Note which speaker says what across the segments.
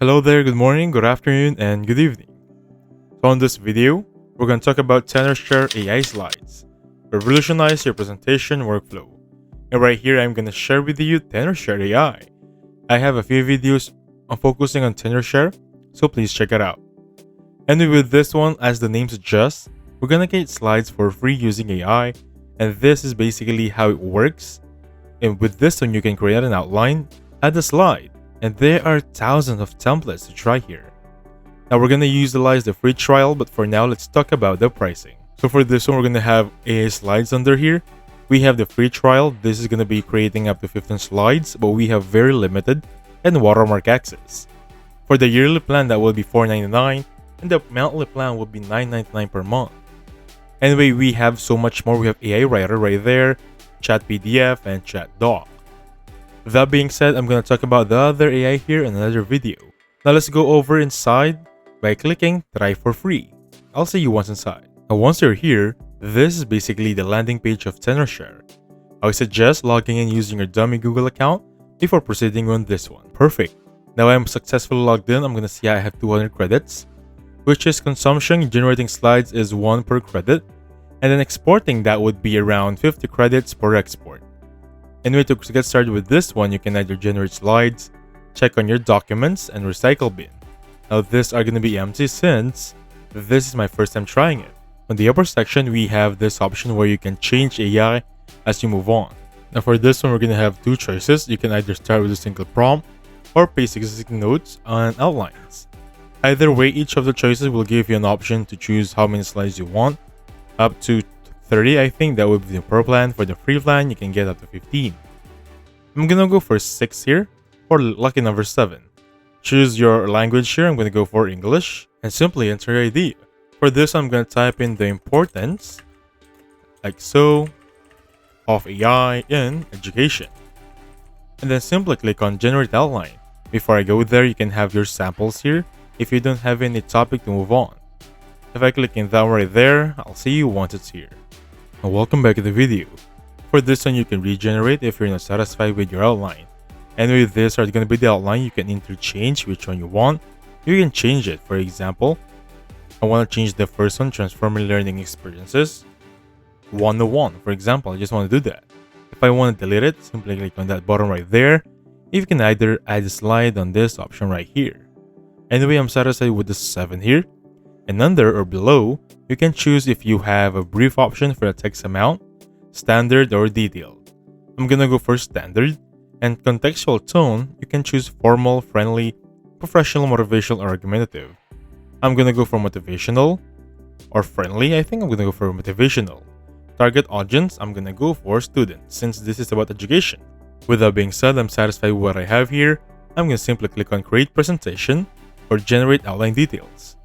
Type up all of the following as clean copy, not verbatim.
Speaker 1: Hello there, good morning, good afternoon, and good evening. So on this video, we're going to talk about Tenorshare AI Slides. Revolutionize your presentation workflow. And right here, I'm going to share with you Tenorshare AI. I have a few videos on focusing on Tenorshare, so please check it out. And with this one, as the name suggests, we're going to create slides for free using AI, and this is basically how it works. And with this one, you can create an outline, add a slide, and there are thousands of templates to try here. Now we're going to utilize the free trial, but for now let's talk about the pricing. So for this one, we're going to have AI slides under here. We have the free trial. This is going to be creating up to 15 slides, but we have very limited and watermark access. For the yearly plan, that will be $4.99, and the monthly plan will be $9.99 per month. Anyway, we have so much more. We have AI writer right there, chat PDF, and chat doc. That being said, I'm going to talk about the other AI here in another video. Now let's go over inside by clicking try for free. I'll see you once inside. Now once you're here, this is basically the landing page of Tenorshare. I would suggest logging in using your dummy Google account before proceeding on this one. Perfect. Now I'm successfully logged in. I'm going to see I have 200 credits, which is consumption. Generating slides is 1 per credit, and then exporting that would be around 50 credits per export. Anyway, to get started with this one, you can either generate slides, check on your documents, and recycle bin. Now these are going to be empty since this is my first time trying it. On the upper section, we have this option where you can change AI as you move on. Now for this one, we're going to have two choices. You can either start with a single prompt or paste existing notes and outlines. Either way, each of the choices will give you an option to choose how many slides you want, up to 30, I think that would be the pro plan. For the free plan, you can get up to 15. I'm gonna go for 6 here, or lucky number 7. Choose your language here. I'm gonna go for English, and simply enter your idea. For this, I'm gonna type in the importance, like so, of AI in education. And then simply click on Generate Outline. Before I go there, you can have your samples here if you don't have any topic to move on. If I click in that right there, I'll see you once it's here. And welcome back to the video. For this one, you can regenerate if you're not satisfied with your outline. And with this are going to be the outline. You can interchange which one you want. You can change it. For example, I want to change the first one, transformer learning experiences, 101. For example, I just want to do that. If I want to delete it, simply click on that button right there. You can either add a slide on this option right here. Anyway, I'm satisfied with the 7 here. And under or below, you can choose if you have a brief option for the text amount, standard or detailed. I'm gonna go for standard, and contextual tone, you can choose formal, friendly, professional, motivational, or argumentative. I'm gonna go for motivational or friendly. I think I'm gonna go for motivational. Target audience, I'm gonna go for students since this is about education. With that being said, I'm satisfied with what I have here. I'm gonna simply click on create presentation or generate outline details.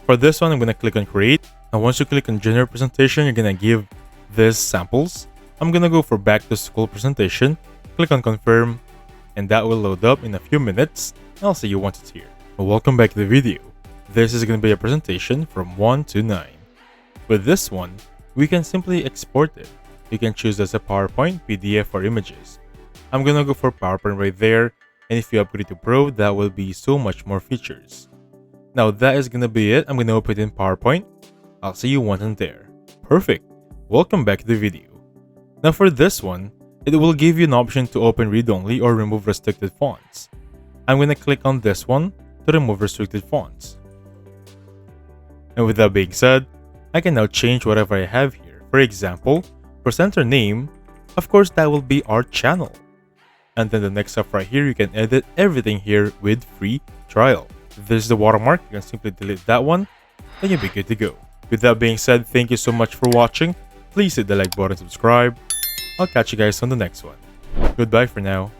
Speaker 1: For this one, I'm going to click on create. And once you click on generate presentation, you're going to give this samples. I'm going to go for back to school presentation. Click on confirm, and that will load up in a few minutes. I'll see you once it's here. Well, welcome back to the video. This is going to be a presentation from 1 to 9. With this one, we can simply export it. You can choose as a PowerPoint, PDF, or images. I'm going to go for PowerPoint right there. And if you upgrade to Pro, that will be so much more features. Now that is going to be it. I'm going to open it in PowerPoint. I'll see you once in there. Perfect. Welcome back to the video. Now for this one, it will give you an option to open read-only or remove restricted fonts. I'm going to click on this one to remove restricted fonts. And with that being said, I can now change whatever I have here. For example, presenter name, of course that will be our channel. And then the next step right here, you can edit everything here with free trial. This is the watermark. You can simply delete that one, then you'll be good to go. With that being said, thank you so much for watching. Please hit the like button, subscribe. I'll catch you guys on the next one. Goodbye for now.